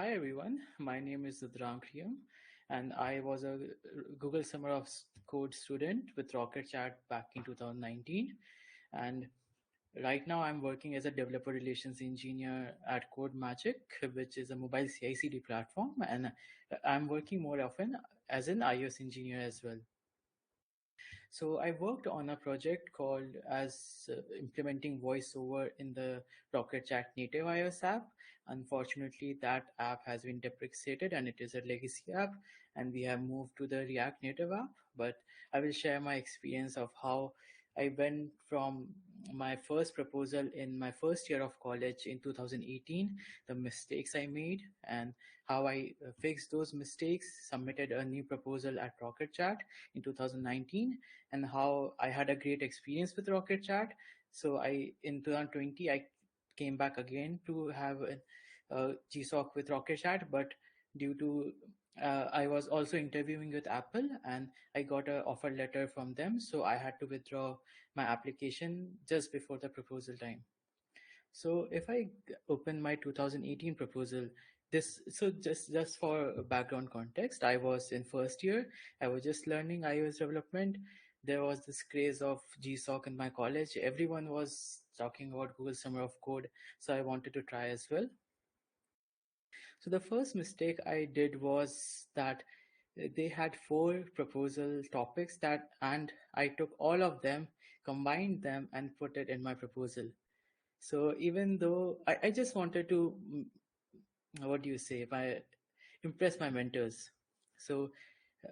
Hi everyone, my name is Rudrank, and I was a Google Summer of Code student with Rocket.Chat back in 2019. And right now I'm working as a developer relations engineer at Code Magic, which is a mobile CI/CD platform, and I'm working more often as an iOS engineer as well. So I worked on a project called as implementing voiceover in the Rocket.Chat native iOS app. Unfortunately, that app has been deprecated and it is a legacy app, and we have moved to the React native app. But I will share my experience of how I went from my first proposal in my first year of college in 2018, the mistakes I made, and how I fixed those mistakes, submitted a new proposal at Rocket.Chat in 2019, and how I had a great experience with Rocket.Chat. So in 2020, I came back again to have a GSOC with Rocket.Chat, but due to I was also interviewing with Apple and I got an offer letter from them. So I had to withdraw my application just before the proposal time. So if I open my 2018 proposal, just for background context, I was in first year. I was just learning iOS development. There was this craze of GSOC in my college. Everyone was talking about Google Summer of Code, so I wanted to try as well. So the first mistake I did was that they had 4 proposal topics and I took all of them, combined them, and put it in my proposal. So even though I just wanted to, what do you say, impress my mentors. So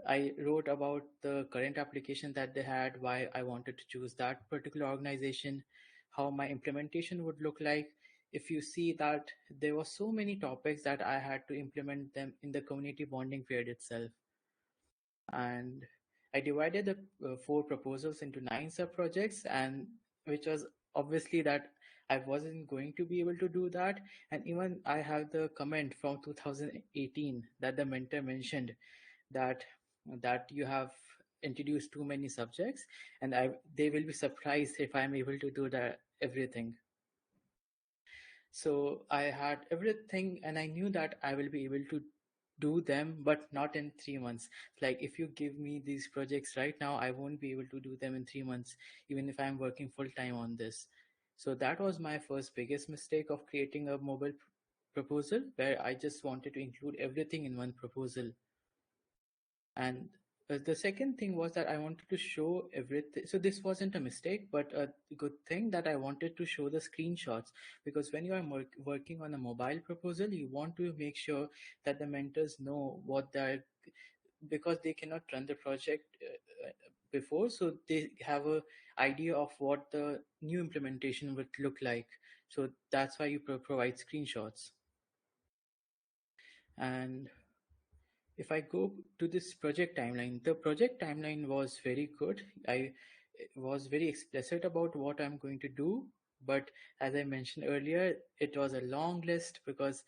I wrote about the current application that they had, why I wanted to choose that particular organization, how my implementation would look like. If you see that there were so many topics that I had to implement them in the community bonding period itself. And I divided the 4 proposals into 9 sub-projects, and which was obviously that I wasn't going to be able to do that. And even I have the comment from 2018 that the mentor mentioned that you have introduced too many subjects, and they will be surprised if I'm able to do that everything. So I had everything, and I knew that I will be able to do them, but not in 3 months. Like if you give me these projects right now, I won't be able to do them in 3 months, even if I'm working full time on this. So that was my first biggest mistake of creating a mobile proposal where I just wanted to include everything in one proposal. And the second thing was that I wanted to show everything. So this wasn't a mistake, but a good thing that I wanted to show the screenshots, because when you are working on a mobile proposal, you want to make sure that the mentors know what they're, because they cannot run the project before, so they have a idea of what the new implementation would look like. So that's why you provide screenshots. And if I go to this project timeline, the project timeline was very good. I was very explicit about what I'm going to do. But as I mentioned earlier, it was a long list because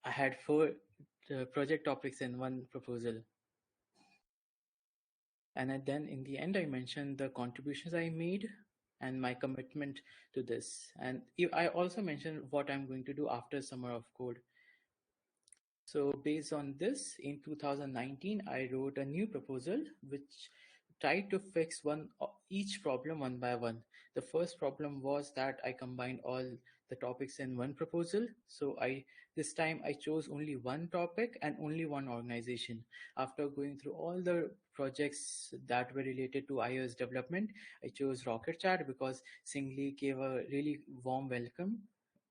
I had 4 project topics in one proposal. And then in the end, I mentioned the contributions I made and my commitment to this. And I also mentioned what I'm going to do after Summer of Code. So based on this, in 2019, I wrote a new proposal which tried to fix each problem one by one. The first problem was that I combined all the topics in one proposal. So this time I chose only one topic and only one organization. After going through all the projects that were related to iOS development, I chose Rocket.Chat because Singly gave a really warm welcome.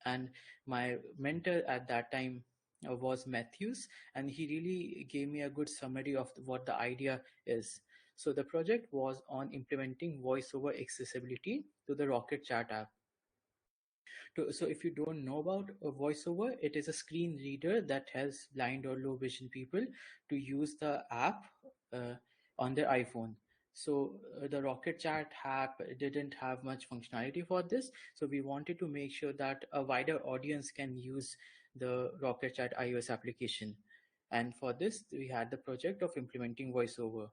And my mentor at that time was Matthews, and he really gave me a good summary of what the idea is. So the project was on implementing voice-over accessibility to the Rocket.Chat app. So if you don't know about voiceover, it is a screen reader that helps blind or low vision people to use the app on their iPhone. So the Rocket.Chat app didn't have much functionality for this. So we wanted to make sure that a wider audience can use the Rocket.Chat iOS application. And for this, we had the project of implementing voiceover.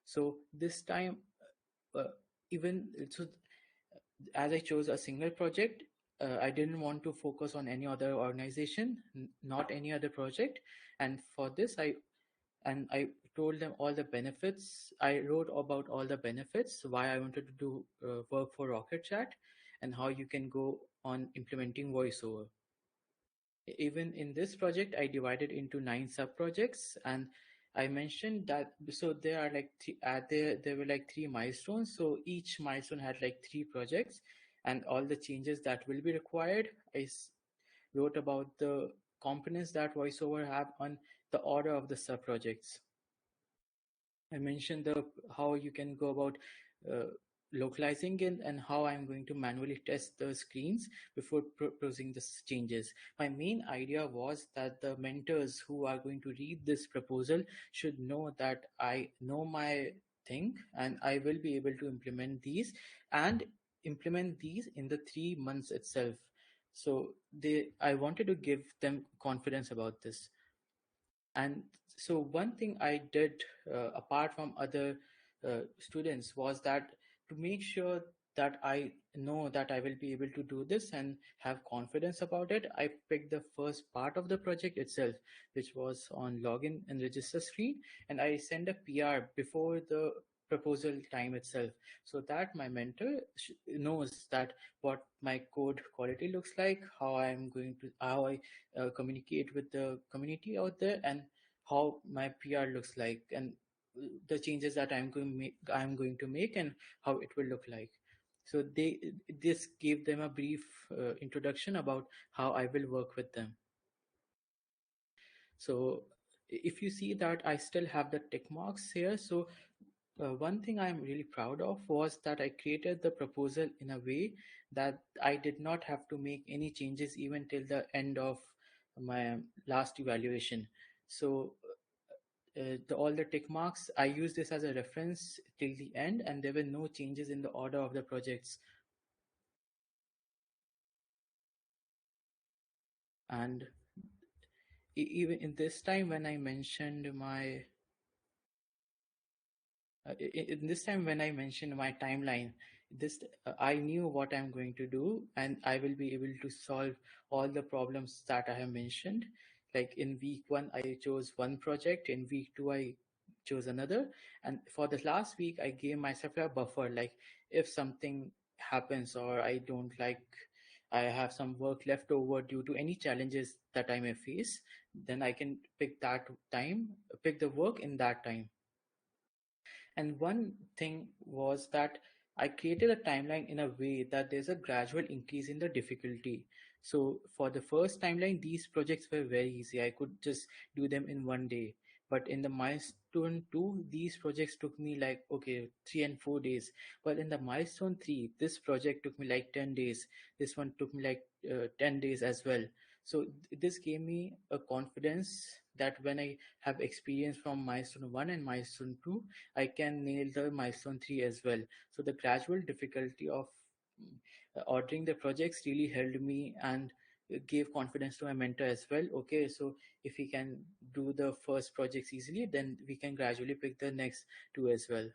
So this time, uh, even so, as I chose a single project, I didn't want to focus on any other organization, not any other project. And for this, I told them all the benefits. I wrote about all the benefits, why I wanted to do work for Rocket Chat, and how you can go on implementing voiceover. Even in this project, I divided into 9 sub-projects, and I mentioned that, so there are like there were like 3 milestones. So each milestone had like 3 projects, and all the changes that will be required. Wrote about the components that voiceover have on the order of the sub-projects. I mentioned the how you can go about uh, localizing it, and how I'm going to manually test the screens before proposing the changes. My main idea was that the mentors who are going to read this proposal should know that I know my thing, and I will be able to implement these in the 3 months itself. So I wanted to give them confidence about this. And so one thing I did, apart from other students, was that to make sure that I know that I will be able to do this and have confidence about it, I picked the first part of the project itself, which was on login and register screen, and I sent a PR before the proposal time itself, so that my mentor knows that what my code quality looks like, how I communicate with the community out there, and how my PR looks like, and the changes that I'm going to make, and how it will look like. So this gave them a brief introduction about how I will work with them. So if you see that I still have the tick marks here, so one thing I'm really proud of was that I created the proposal in a way that I did not have to make any changes even till the end of my last evaluation. So all the tick marks, I use this as a reference till the end, and there were no changes in the order of the projects. And even in this time when I mentioned my in this time when I mentioned my timeline, this I knew what I'm going to do, and I will be able to solve all the problems that I have mentioned. Like in week 1, I chose one project. In week 2, I chose another. And for the last week, I gave myself a buffer. Like if something happens, or I have some work left over due to any challenges that I may face, then I can pick the work in that time. And one thing was that I created a timeline in a way that there's a gradual increase in the difficulty. So for the first timeline, these projects were very easy. I could just do them in one day. But in the milestone 2, these projects took me like, okay, 3 and 4 days. But in the milestone 3, this project took me like 10 days. This one took me like 10 days as well. So this gave me a confidence that when I have experience from milestone 1 and milestone 2, I can nail the milestone 3 as well. So the gradual difficulty of ordering the projects really helped me, and gave confidence to my mentor as well. Okay, so if we can do the first projects easily, then we can gradually pick the next two as well.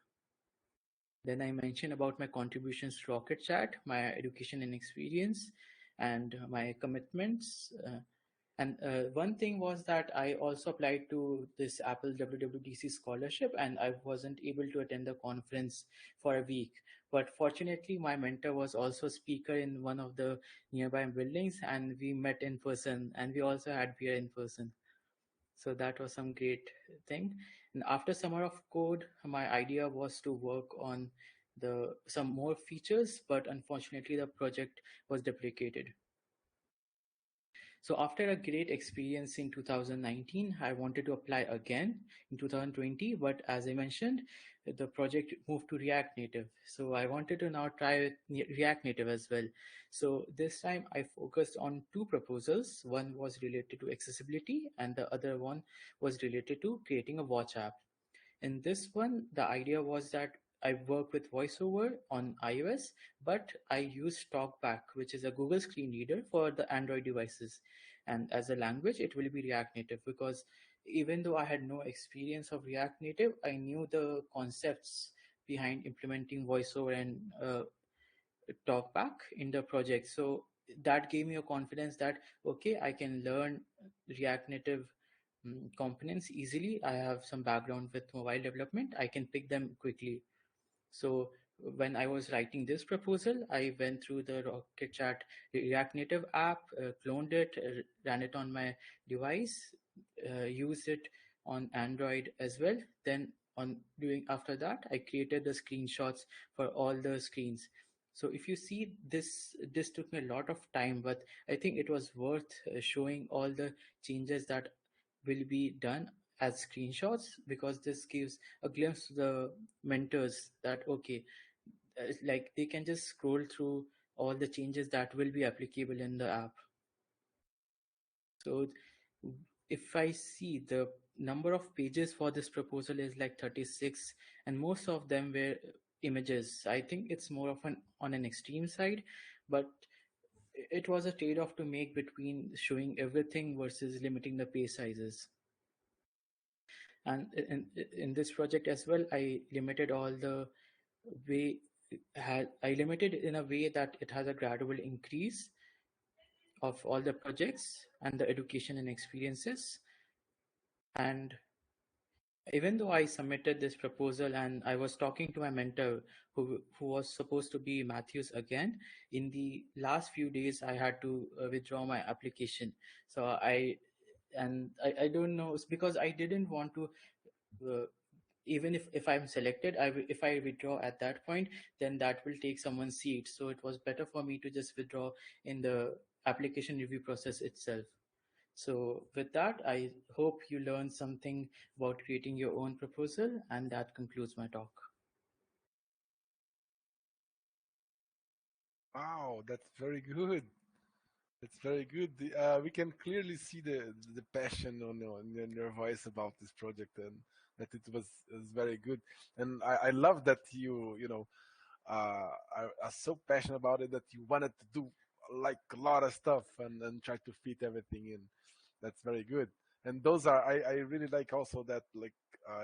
Then I mentioned about my contributions to Rocket Chat, my education and experience, and my commitments. And one thing was that I also applied to this Apple WWDC scholarship, and I wasn't able to attend the conference for a week. But fortunately, my mentor was also a speaker in one of the nearby buildings, and we met in person, and we also had beer in person. So that was some great thing. And after summer of code, my idea was to work on the some more features, but unfortunately, the project was deprecated. So after a great experience in 2019, I wanted to apply again in 2020, but as I mentioned, the project moved to React Native. So I wanted to now try with React Native as well. So this time I focused on 2 proposals. One was related to accessibility, and the other one was related to creating a watch app. In this one, the idea was that I work with VoiceOver on iOS, but I use TalkBack, which is a Google screen reader for the Android devices. And as a language, it will be React Native, because even though I had no experience of React Native, I knew the concepts behind implementing VoiceOver and TalkBack in the project. So that gave me a confidence that okay, I can learn React Native components easily. I have some background with mobile development. I can pick them quickly. So when I was writing this proposal, I went through the Rocket.Chat React Native app, cloned it, ran it on my device, used it on Android as well. Then on doing after that, I created the screenshots for all the screens. So if you see this, this took me a lot of time, but I think it was worth showing all the changes that will be done as screenshots, because this gives a glimpse to the mentors that okay, like they can just scroll through all the changes that will be applicable in the app. So if I see the number of pages for this proposal is like 36, and most of them were images. I think it's more of an on an extreme side, but it was a trade-off to make between showing everything versus limiting the page sizes. And in this project as well, I limited all the way had I limited in a way that it has a gradual increase of all the projects and the education and experiences. And even though I submitted this proposal and I was talking to my mentor who was supposed to be Matthews again, in the last few days I had to withdraw my application. So I don't know, it's because I didn't want to uh, even if I'm selected, if I withdraw at that point, then that will take someone's seat. So it was better for me to just withdraw in the application review process itself. So with that, I hope you learned something about creating your own proposal, and that concludes my talk. Wow, that's very good. It's very good. We can clearly see the passion on your voice about this project, and that it was very good. And I love that you are so passionate about it that you wanted to do like a lot of stuff and try to fit everything in. That's very good. And those are I really like also that like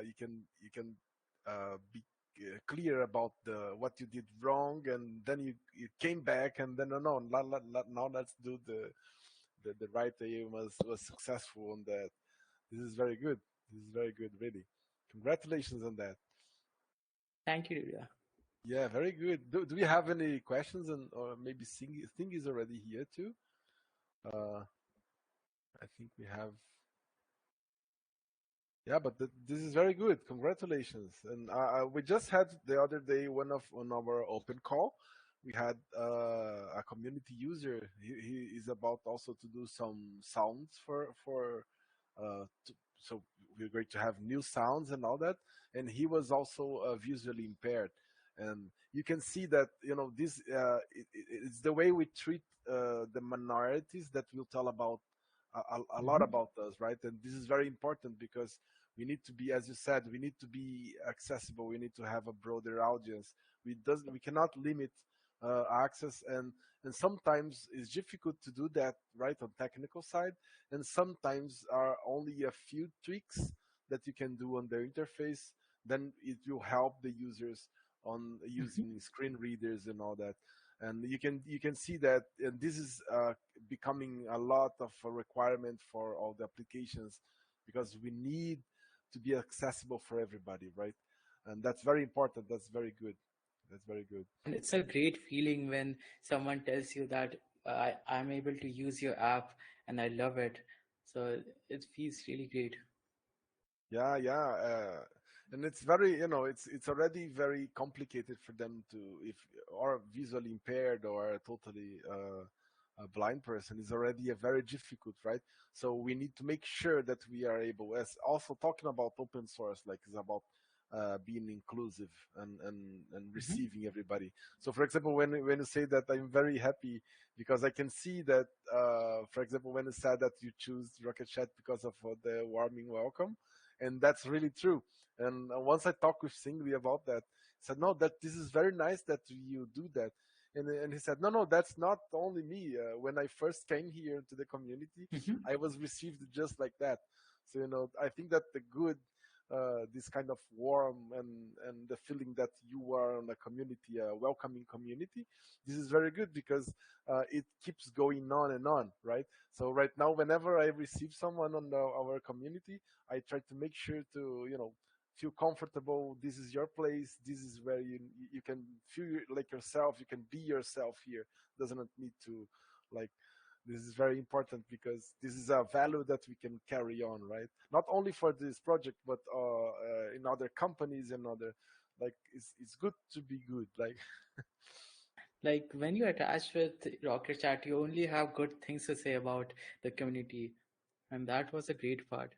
you can be clear about the what you did wrong, and then you came back and then no, now let's do the right way. Was successful on that. This is very good. This is very good, really. Congratulations on that. Thank you, Divya. Yeah, very good. Do we have any questions, and or maybe Sing is already here too? Uh, I think we have. Yeah, but this is very good. Congratulations. And we just had the other day one of on our open call. We had a community user. He is about also to do some sounds so we're going to have new sounds and all that. And he was also visually impaired. And you can see that this it's the way we treat the minorities that will tell about a lot Mhm. about us, right? And this is very important because we need to be, as you said, we need to be accessible. We need to have a broader audience. We cannot limit access, and sometimes it's difficult to do that, right, on technical side. And sometimes are only a few tricks that you can do on the interface. Then it will help the users on Mhm. using screen readers and all that. And you can see that, and this is becoming a lot of a requirement for all the applications because we need to be accessible for everybody, right? And that's very important. That's very good. That's very good. And it's a great feeling when someone tells you that I'm able to use your app and I love it. So it feels really great. Yeah, yeah. And it's very, it's already very complicated for them to, if or visually impaired or totally a blind person is already a very difficult, right? So we need to make sure that we are able, as also talking about open source, like is about being inclusive and Mhm. receiving everybody. So, for example, when you say that, I'm very happy because I can see that, for example, when you said that you choose Rocket.Chat because of the warming welcome, and that's really true. And once I talked with Singly about that, he said, "No, that this is very nice that you do that." And he said, "No, that's not only me. When I first came here to the community, Mhm. I was received just like that. So I think that the good." this kind of warm and the feeling that you are in a community, a welcoming community. This is very good because it keeps going on and on, right? So right now, whenever I receive someone on our community, I try to make sure to feel comfortable. This is your place. This is where you can feel like yourself. You can be yourself here. Doesn't need to like this is very important because this is a value that we can carry on, right? Not only for this project, but in other companies and other like it's good to be good. Like Like when you attach with Rocket Chat, you only have good things to say about the community, and that was a great part.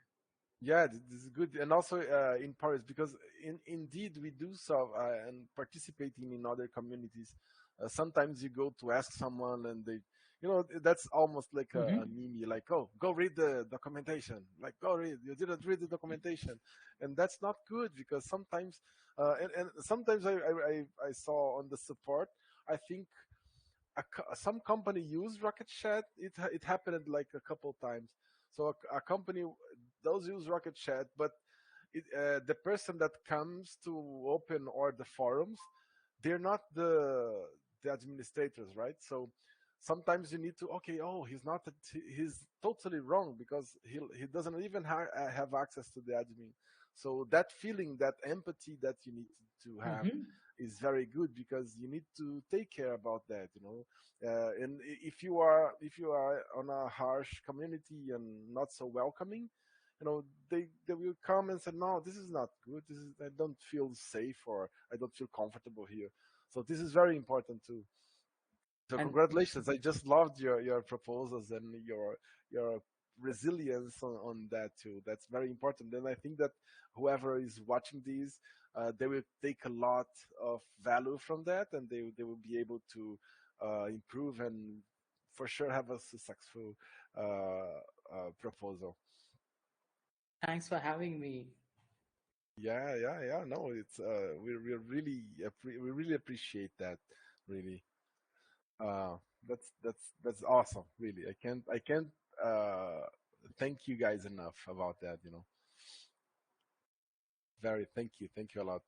yeah, this is good, and also in Paris because indeed we do so and participating in other communities. Sometimes you go to ask someone, and they, that's almost like a Hmm. meme. Like, oh, go read the documentation. Like, go read. You didn't read the documentation, and that's not good because sometimes, and sometimes I saw on the support. I think some company used Rocket.Chat. It happened like a couple times. So a company does use Rocket.Chat, but the person that comes to open or the forums, they're not the administrators, right? So sometimes you need to okay, oh, he's totally wrong because he doesn't even have access to the admin. So that feeling, that empathy that you need to have Hmm. is very good because you need to take care about that, and if you are on a harsh community and not so welcoming, they will come and say, no, this is not good. I don't feel safe or I don't feel comfortable here. So this is very important too. So And congratulations. I just loved your proposals and your resilience on that too. That's very important. And I think that whoever is watching these, they will take a lot of value from that, and they will be able to improve and for sure have a successful proposal. thanks for having me. Yeah, yeah, yeah. No, it's we really appreciate that. Really, uh, that's awesome. Really, I can't uh thank you guys enough about that. Very thank you a lot.